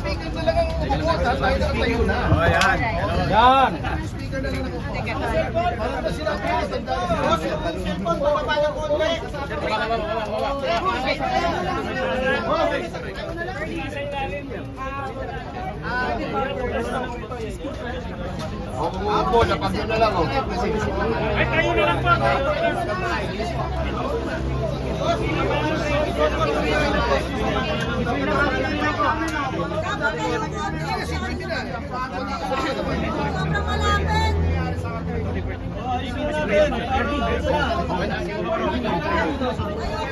speaker na lang ang umubutan, tayo nakatayo na. Oh, yan. Yan. Speaker na lang ang umubutan. Para na sila cellphone, bababa ng konti. Ako, napagyo na lang. Ay, tayo na lang po.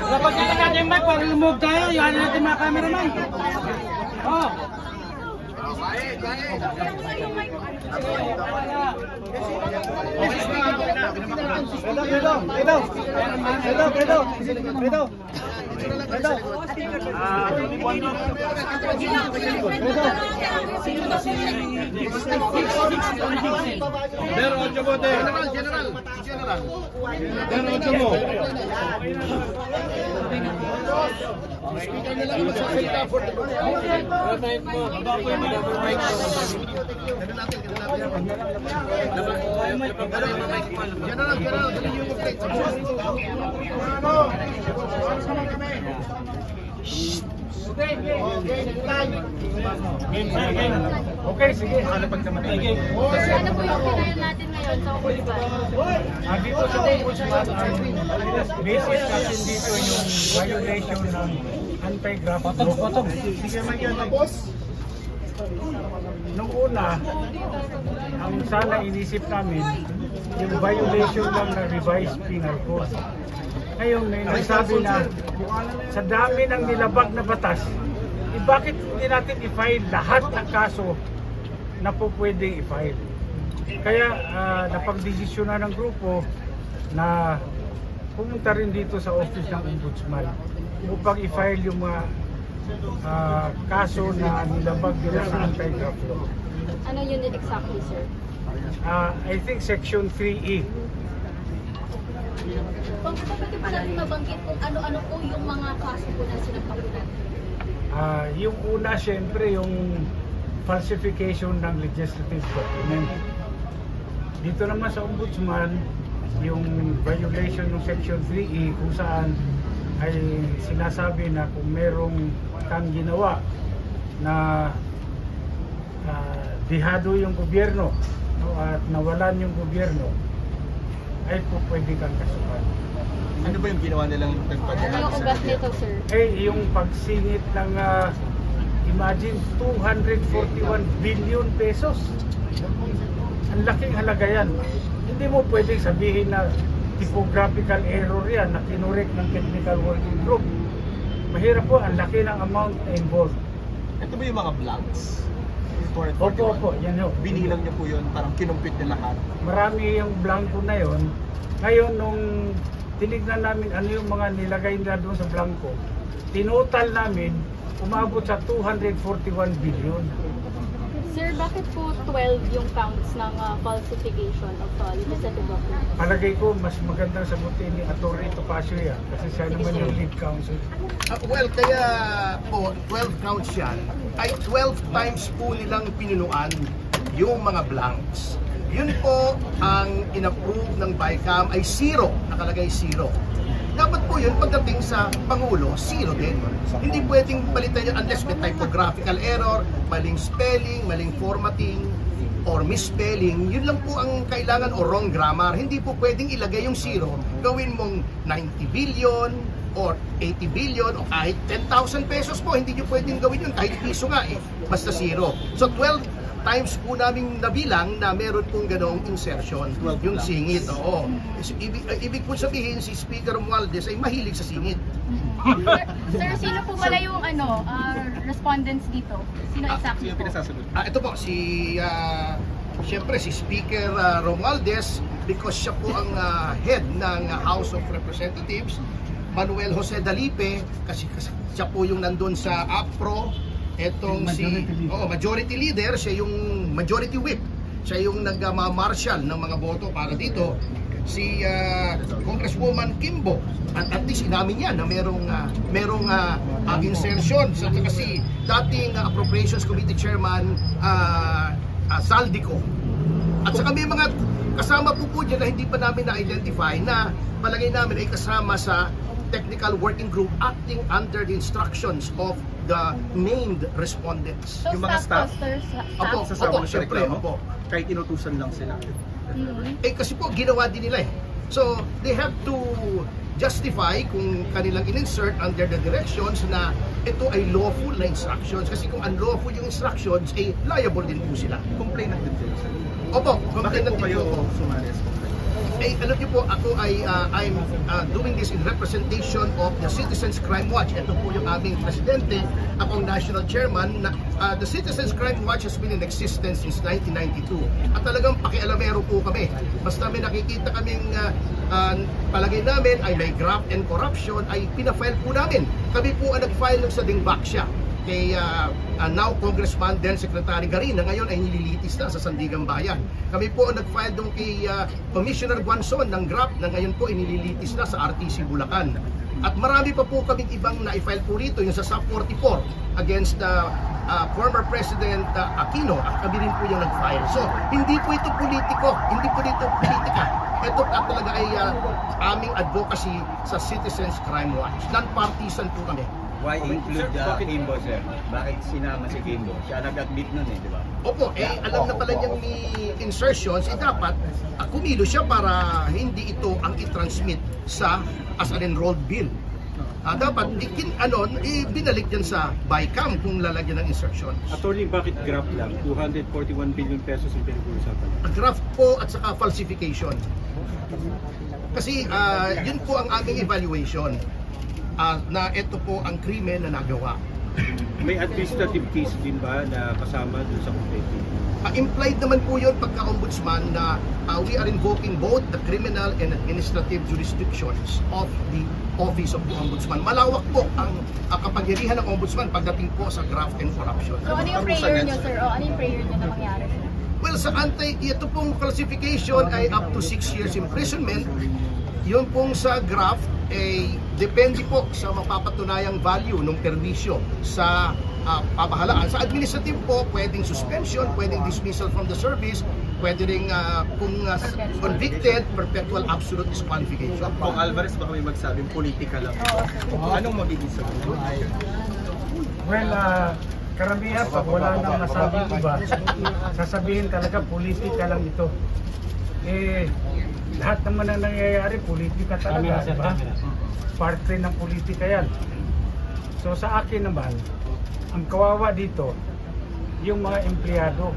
Kapag nila natin yung mic, pag remove tayo, yan natin mga cameraman. Oh. Pero, ocho bote. General. Pero, ocho mo. Speaker na lang ang magsasalita for the General, dali yung update. Okay, sige. Ano pag naman? Ano po yung kinayan natin ngayon sa Ombudsman? Dito sa Ombudsman, ang basis natin dito yung violation ng anti-graft law. Sige, Tapos, Nung una, ang sana inisip namin, yung violation lang ng revised penal code. Ngayon, may nagsabi na sa dami ng nilabag na batas, bakit hindi natin i-file lahat ng kaso na po pwedeng i-file? Kaya napagdesisyonan ng grupo na pumunta rin dito sa office ng Ombudsman upang i-file yung mga kaso na nilabag nila sa anti-graft law. Ano unit exactly, sir? I think section 3E. Pwede pa natin mabanggit kung ano-ano po yung mga kaso po na sinampakulan? Yung una, syempre, yung falsification ng legislative document. Dito naman sa Ombudsman, yung violation ng section 3E kung saan ay sinasabi na kung merong kang ginawa na dihado yung gobyerno, no, at nawalan yung gobyerno, ay po pwede kang kasuhan. Ano ba yung ginawa nilang Ano nagpadala yung ugat nito, sir? Yung pagsingit ng imagine 241 billion pesos. Ang laking halaga yan. Hindi mo pwedeng sabihin na typographical error yan na kinurek ng technical working group. Mahirap po, ang laki ng amount na involved. Ito ba yung mga blanks? Opo, yan yun. Binilang niyo po yun, parang kinumpit niya lahat. Marami yung blanco na yon. Ngayon, nung tinignan namin ano yung mga nilagay nila doon sa blanco, tinotal namin, umabot sa 241 billion. Sir, bakit po 12 yung counts ng falsification of legislative documents? Palagay ko, mas magandang sagutin ni Atty. Topacio yan kasi siya naman yung lead counsel. well, kaya po, 12 counts yan, ay 12 times po nilang pinunuan yung mga blanks. Yun po ang in-approve ng BICAM ay 0, nakalagay 0. Dapat po yun pagdating sa Pangulo, 0 din. Hindi pwedeng palitan yun unless may typographical error, maling spelling, maling formatting, or misspelling. Yun lang po ang kailangan o wrong grammar. Hindi po pwedeng ilagay yung 0. Gawin mong 90 billion or 80 billion o kahit 10,000 pesos po. Hindi nyo pwedeng gawin yun kahit piso nga eh. Basta 0. So 12 times po naming nabilang na meron pong ganong insertion, yung singit. Oo. Ibig po sabihin, si Speaker Romualdez ay mahilig sa singit. Sir, sino po pala yung respondents dito? Sino exactly po? Ito po, siyempre si Speaker Romualdez, because siya po ang head ng House of Representatives. Manuel Jose Dalipe, kasi siya po yung nandun sa APRO. Etong majority leader, siya yung majority whip. Siya yung nagma-marshal ng mga boto para dito. si Congresswoman Kimbo. At least inamin niya na merong insertion sa kasi dating Appropriations Committee Chairman Saldico. At saka may mga kasama po dyan na hindi pa namin na-identify na palagay namin ay kasama sa technical working group acting under the instructions of the named respondents. So, Yung mga staff? sir, Opo, Sasama opo, sa syempre, reklamo? opo. Kahit inutusan lang sila. Kasi po ginawa din nila eh. So they have to justify kung kanilang in-insert under the directions na ito ay lawful na instructions. Kasi kung unlawful yung instructions, eh liable din po sila. Complainant din sila. Opo, Bakit complainant po din kayo po. sumali? Eh, alam niyo po, ako ay I'm doing this in representation of the Citizens Crime Watch. Ito po yung aming presidente, ako ang national chairman. The Citizens Crime Watch has been in existence since 1992. At talagang pakialamero po kami. Basta may nakikita kaming palagay namin ay may graft and corruption, ay pinafile po namin. Kami po ang nag-file sa Dingbaksya kay now Congressman then Secretary Garin na ngayon ay nililitis na sa Sandigan Bayan. Kami po ang nag-file doon kay Commissioner Guanzon ng GRAP na ngayon po ay nililitis na sa RTC Bulacan. At marami pa po kaming ibang na-file po rito, yung sa SAP 44 against former President Aquino, at kami rin po yung nag-file. So, hindi po ito politiko, hindi po ito politika. Ito talaga ay aming advocacy sa Citizens Crime Watch. Non-partisan po kami. Why include Kimbo, sir? Bakit sinama si Kimbo? Siya nag-admit nun eh, di ba? Opo, alam na pala niyang may insertions, dapat kumilo siya para hindi ito ang i-transmit as an enrolled bill. Dapat binalik yan sa BICAM kung lalagyan ng insertions. Attorney, bakit graph lang? 241 billion pesos ang pinag-uusapan. Draft po at saka falsification. Kasi yun po ang aming evaluation. Na ito po ang krimen na nagawa. May administrative case din ba na kasama dun sa complaint? Implied naman po yun pagka-ombudsman na we are invoking both the criminal and administrative jurisdictions of the Office of the Ombudsman. Malawak po ang kapangyarihan ng Ombudsman pagdating po sa graft and corruption. So, ano yung prayer niyo, sir? O, ano yung prayer niyo na mangyari? Well, sa ito pong classification ay up to 6 years imprisonment. Yun pong sa graft ay depende po sa mapapatunayang value ng perwisyo sa pamahalaan. Sa administrative po, pwedeng suspension, pwedeng dismissal from the service, pwede ring kung convicted, perpetual absolute disqualification. Kung Alvarez, baka may magsabing politika lang. Anong magiging sagot? Well, karamihan pag wala nang nasabing iba, sasabihin talaga politika lang ito. Lahat naman ang nangyayari, politika talaga, di ba? Parte ng politika yan. So sa akin naman, ang kawawa dito, yung mga empleyado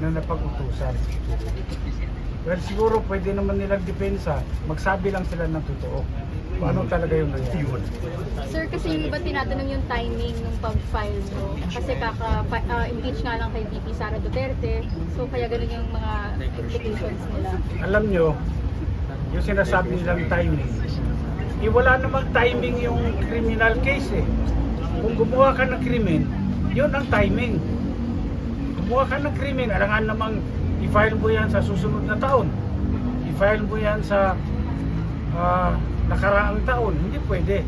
na napag-utusan. Well, siguro pwede naman nilang depensa, magsabi lang sila ng totoo. Paano talaga yung nangyayari? Sir, kasi yung iba tinatanong yung timing ng pag-file mo. Kasi kaka-impeach nga lang kay VP Sara Duterte. So kaya ganun yung mga implications nila. Alam nyo, yung sinasabi nilang timing, wala namang timing yung criminal case eh. Kung gumawa ka ng krimen, yun ang timing. Gumawa ka ng krimen, alangan namang i-file mo yan sa susunod na taon. I-file mo yan sa nakaraang taon. Hindi pwede.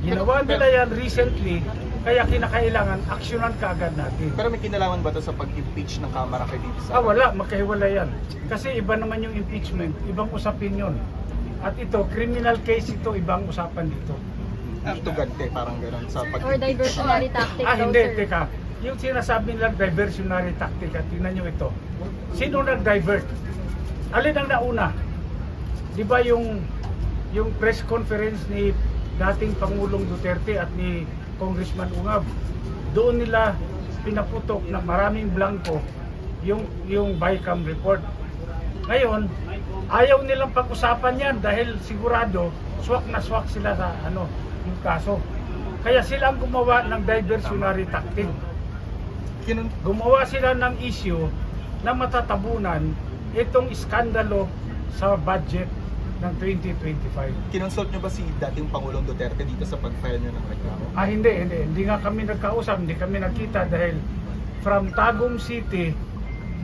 Ginawa nila yan recently, kaya kinakailangan aksyonan kaagad natin. Pero may kinalaman ba ito sa pag-impeach ng Kamara kay VP Sara? Wala, magkahiwala yan. Kasi iba naman yung impeachment, ibang usapin yun. At ito, criminal case ito, ibang usapan dito. Tugante, parang gano'n sa Or pag-impeach. diversionary tactic daw, Hindi, sir. teka. Yung sinasabi nilang diversionary tactic, at tingnan nyo ito. Sino nag-divert? Alin ang nauna? Di ba yung press conference ni dating Pangulong Duterte at ni Congressman Ungab, doon nila pinaputok na maraming blanco yung BICAM report. Ngayon, ayaw nilang pag-usapan yan dahil sigurado swak na swak sila sa yung kaso. Kaya sila ang gumawa ng diversionary tactic. Gumawa sila ng issue na matatabunan itong iskandalo sa budget ng 2025. Kinonsult nyo ba si dating Pangulong Duterte dito sa pag-file nyo ng reklamo? Hindi nga kami nagkausap, hindi kami nagkita dahil from Tagum City,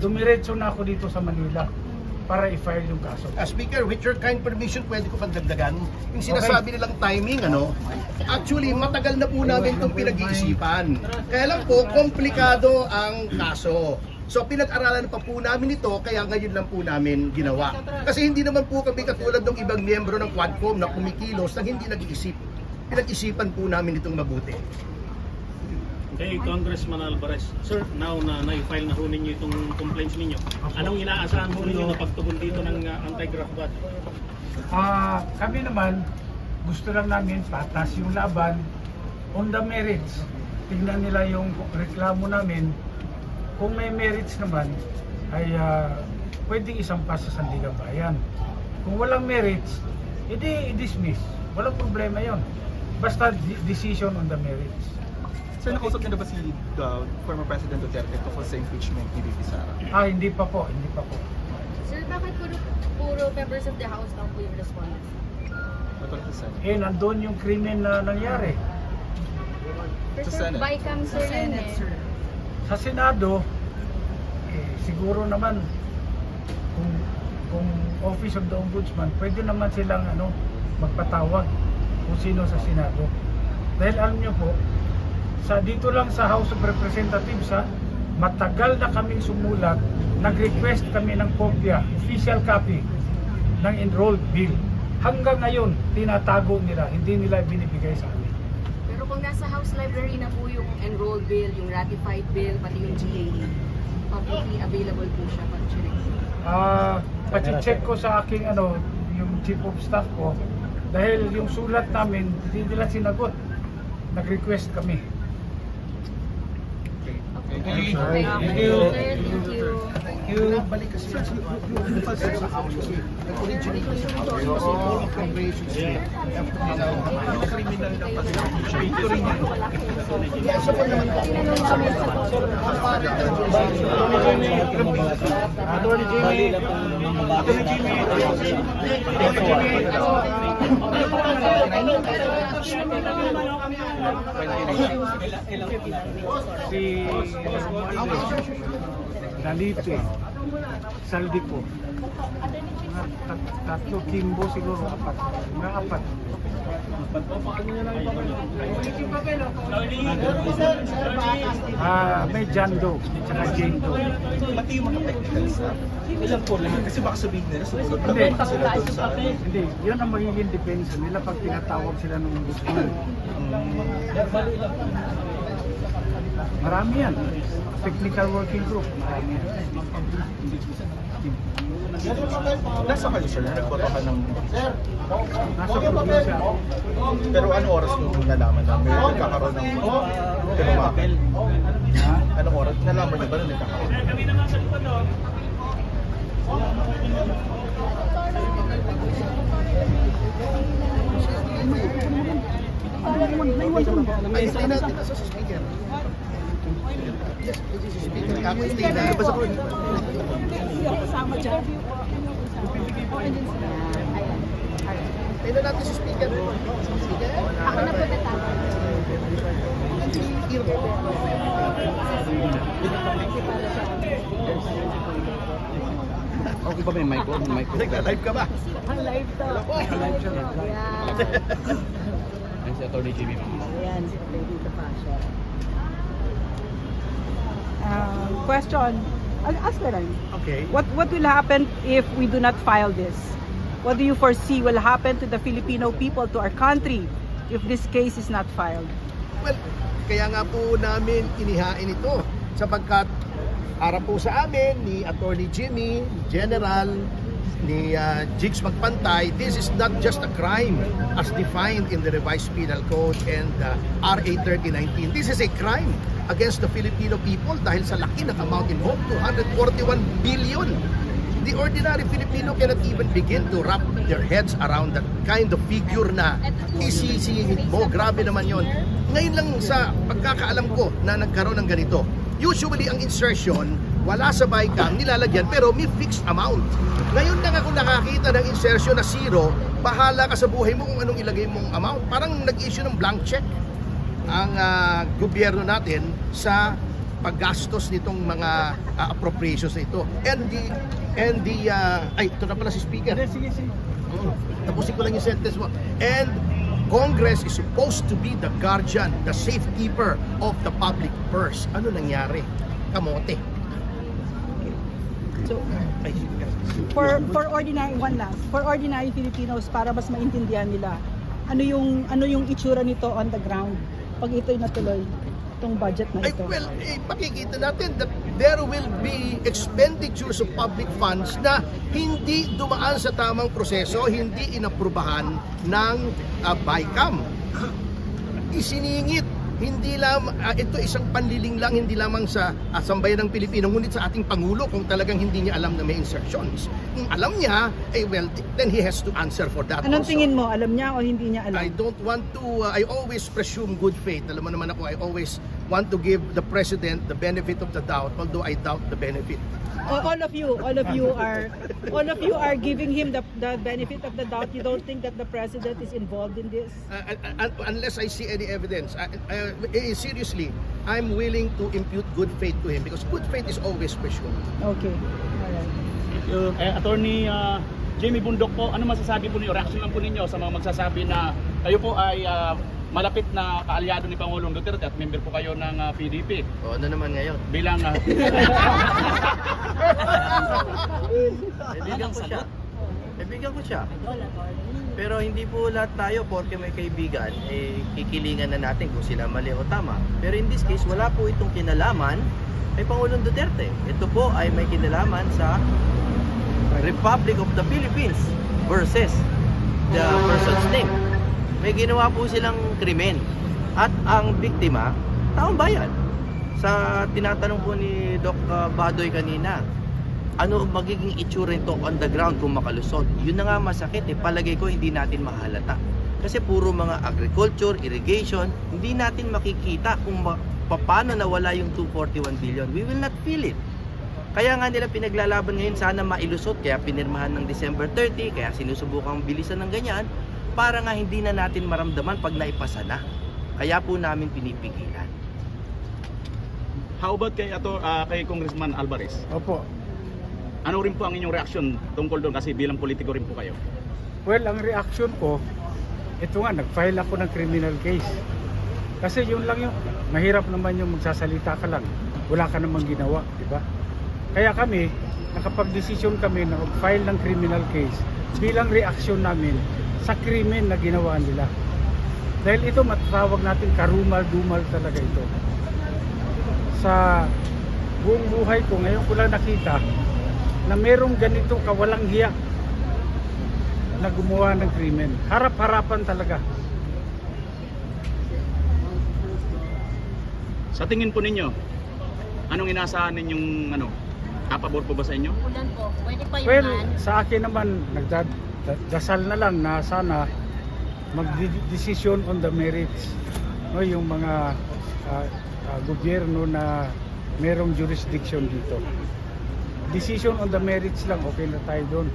dumiretso na ako dito sa Manila. para i-file yung kaso. Speaker, with your kind permission, pwede ko pang dagdagan? Yung sinasabi nilang timing, actually, matagal na po namin itong pinag-iisipan. Kaya lang po, komplikado ang kaso. So, pinag-aralan pa po namin ito, kaya ngayon lang po namin ginawa. Kasi hindi naman po kami katulad ng ibang miyembro ng Quadcom na kumikilos na hindi nag-iisip. Pinag-isipan po namin itong mabuti. Kay Congressman Alvarez, sir, now na na-file na ho ninyo itong complaints ninyo, anong inaasahan ho ninyo na pagtugon dito ng anti-graft ban? Kami naman, gusto lang namin patas yung laban on the merits. Tingnan nila yung reklamo namin. Kung may merits naman, ay pwedeng isampas sa Sandigan Bayan. Kung walang merits, edi i-dismiss. Walang problema yon. Basta decision on the merits. Sir, nakausap niyo na ba si former President Duterte tungkol sa impeachment ni VP Sara? Hindi pa po. Sir, bakit puro members of the House lang po yung response? What was the Senate? Nandun yung krimen na nangyari. Sir, Sa Senate. bycam sir yun eh. Sa Senado, siguro naman kung Office of the Ombudsman, pwede naman silang magpatawag kung sino sa Senado. Dahil alam niyo po, dito lang sa House of Representatives, matagal na kaming sumulat, nag-request kami ng kopya, official copy ng enrolled bill. Hanggang ngayon, tinatago nila, hindi nila binibigay sa amin. Pero kung nasa House Library na po yung enrolled bill, yung ratified bill, pati yung GAE, publicly available po siya pag-check. Pati-check ko sa aking yung chief of staff ko, dahil yung sulat namin, hindi nila sinagot. Nag-request kami. Thank you. Sir, thank you. Balik kasi sa House. Nag-originate kasi sa House. Kasi all appropriations here. Criminal na pag-impeachment. Ito rin yan. Isa pa naman po. Attorney Jimmy. Si Dalipe, Saldico, tatlo, Kimbo siguro, apat. May John Doe, tsaka Jane Doe. Pati yung mga technical staff. Ilan po lahat? Kasi baka sabihin nila, sumunod na sila doon sa... Hindi, yun ang magiging depensa nila pag tinatawag sila ng ombudsman. Marami yan. Technical working group, marami yan. Nasa kayo, sir? Nagboto ka ng... Nasa probinsya. Pero ano oras nung nalaman na may nagkakaroon ng pinumapel? Anong oras? Nalaman niyo ba na nagkakaroon? Stay natin sa speaker. Yes, this is speaker. Ako stay na. Basta ko. Stay na natin sa speaker. Ako na po natawag. Okay ba may mic ko? Nagka-live ka ba? Live to. Ang si Atty. Jimmy. Question. I'll ask ka lang. Okay. What will happen if we do not file this? What do you foresee will happen to the Filipino people, to our country, if this case is not filed? Well, kaya nga po namin inihain ito sapagkat harap po sa amin ni Atty. Jimmy, General, ni Jigs Magpantay, this is not just a crime as defined in the revised penal code and RA 3019. This is a crime against the Filipino people dahil sa laki ng amount involved, 241 billion. The ordinary Filipino cannot even begin to wrap their heads around that kind of figure na isisingit mo. Grabe naman yon. Ngayon lang sa pagkakaalam ko na nagkaroon ng ganito. Usually ang insertion, wala sa BICAM, nilalagyan pero may fixed amount. Ngayon lang ako nakakita ng insertion na zero, bahala ka sa buhay mo kung anong ilagay mong amount. Parang nag-issue ng blank check ang gobyerno natin sa paggastos nitong mga appropriations na ito. Ay, ito na pala si Speaker. Sige. Tapusin ko lang yung sentence mo. And Congress is supposed to be the guardian, the safekeeper of the public purse. Ano nangyari? Kamote. So, Ay, for ordinary Filipinos, para mas maintindihan nila ano yung itsura nito on the ground pag ito'y natuloy, itong budget na ito. Pakikita natin that there will be expenditures of public funds na hindi dumaan sa tamang proseso, hindi inaprubahan ng BICAM. Isiningit, hindi lang ito isang panliling lang, hindi lamang sa sambayan ng Pilipino, ngunit sa ating Pangulo kung talagang hindi niya alam na may insertions. Kung alam niya, then he has to answer for that. Anong also. tingin mo? Alam niya o hindi niya alam? I don't want to, I always presume good faith. Alam mo naman ako, I always want to give the President the benefit of the doubt, although I doubt the benefit. All of you are giving him the benefit of the doubt. You don't think that the President is involved in this? Unless I see any evidence. Seriously, I'm willing to impute good faith to him because good faith is always presumed. Okay. Alright. Attorney Jamie Bundok po, ano masasabi po niyo, reaction lang po ninyo sa mga magsasabi na kayo po ay malapit na kaalyado ni Pangulong Duterte at member po kayo ng PDP. O, ano naman ngayon? Bilang Kaibigan ko siya. Pero hindi po lahat tayo porke may kaibigan, kikilingan na natin kung sila mali o tama. Pero in this case, wala po itong kinalaman kay Pangulong Duterte. Ito po ay may kinalaman sa Republic of the Philippines versus the person's name. May ginawa po silang krimen. At ang biktima, taong bayan. Sa tinatanong po ni Doc Badoy kanina, ano magiging itsura nito on the ground kung makalusot? Yun na nga masakit palagay ko hindi natin mahalata. Kasi puro mga agriculture, irrigation, hindi natin makikita kung paano nawala yung 241 billion. We will not feel it. Kaya nga nila pinaglalaban ngayon sana mailusot, kaya pinirmahan ng December 30, kaya sinusubukang bilisan ng ganyan, para nga hindi na natin maramdaman pag naipasa na. Kaya po namin pinipigilan. how about kay Congressman Alvarez? Opo. Ano rin po ang inyong reaksyon tungkol doon kasi bilang politiko rin po kayo? Well, ang reaction ko, ito nga, nag-file ako ng criminal case. Kasi yun lang yung, mahirap naman yung magsasalita ka lang. Wala ka namang ginawa, di ba? Kaya kami, nakapag-desisyon kami na mag-file ng criminal case bilang reaksyon namin sa krimen na ginawa nila. Dahil ito, matatawag natin karumal-dumal talaga ito. Sa buong buhay ko, ngayon ko lang nakita na merong ganito kawalang hiya na gumawa ng krimen. Harap-harapan talaga. Sa tingin po ninyo, anong inaasahan ninyong kapabor po ba sa inyo? Ulan po, pwede pa Well, sa akin naman, nagdasal na lang na sana mag-decision on the merits. No, yung mga gobyerno na merong jurisdiction dito. Decision on the merits lang, okay na tayo doon.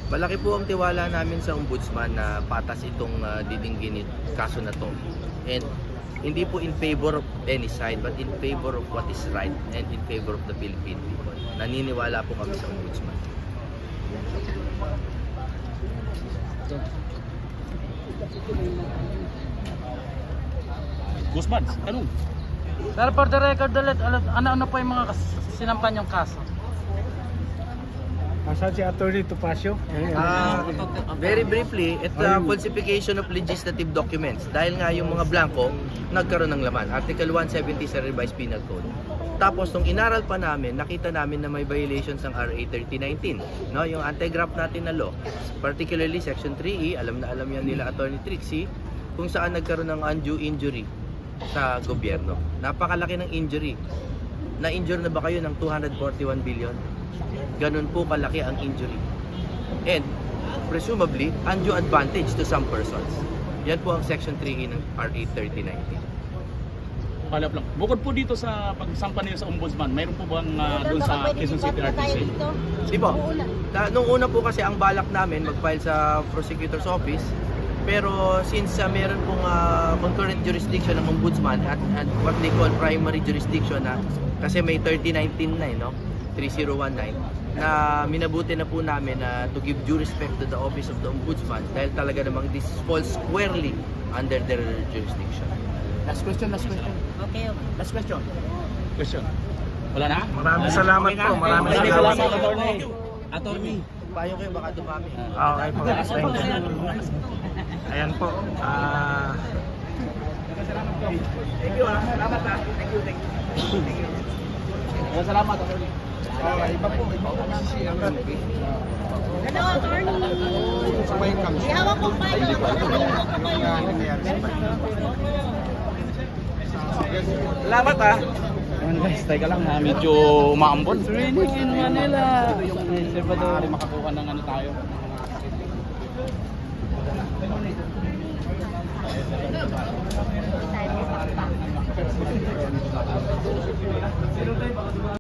Malaki po ang tiwala namin sa ombudsman na patas itong didinggin kaso na to. And hindi po in favor of any side but in favor of what is right and in favor of the Philippine people. Naniniwala po kami sa ombudsman. Guzman, tanong. Pero for the record ulit, ano po yung mga sinampan yung kaso? Asa si Attorney Topacio? Very briefly, ito falsification of legislative documents. Dahil nga yung mga blanco, nagkaroon ng laman. Article 170 sa Revised Penal Code. Tapos, nung inaral pa namin, nakita namin na may violations ng RA 3019. No? Yung anti-graft natin na law. Particularly Section 3E, alam na alam yan nila Attorney Trixie, kung saan nagkaroon ng undue injury sa gobyerno. Napakalaki ng injury. Na-injure na ba kayo ng 241 billion? Ganun po kalaki ang injury. And, presumably, undue advantage to some persons. Yan po ang Section 3E ng RA 3019. Palap lang. Bukod po dito sa pagsampa niyo sa ombudsman, mayroon po bang doon sa Quezon City RTC? Di ba? Nung una po kasi ang balak namin mag-file sa prosecutor's office, Pero since meron pong concurrent jurisdiction ng ombudsman at what they call primary jurisdiction na kasi may 3019 na, no? 3019 na minabuti na po namin to give due respect to the office of the ombudsman dahil talaga namang this falls squarely under their jurisdiction. Last question. Okay. Last question. Wala na? Maraming salamat po. Maraming salamat. Attorney. Payo kayo baka dumami. Okay po. Thank you. Ayan po. Thank you. Salamat. Iba po masisiyakan. Hello, attorney. Ihawak ko pa yung Salamat ha. Guys, teka lang ha, medyo umaambon. It's raining in Manila. Salvador, makakuha ng ano tayo.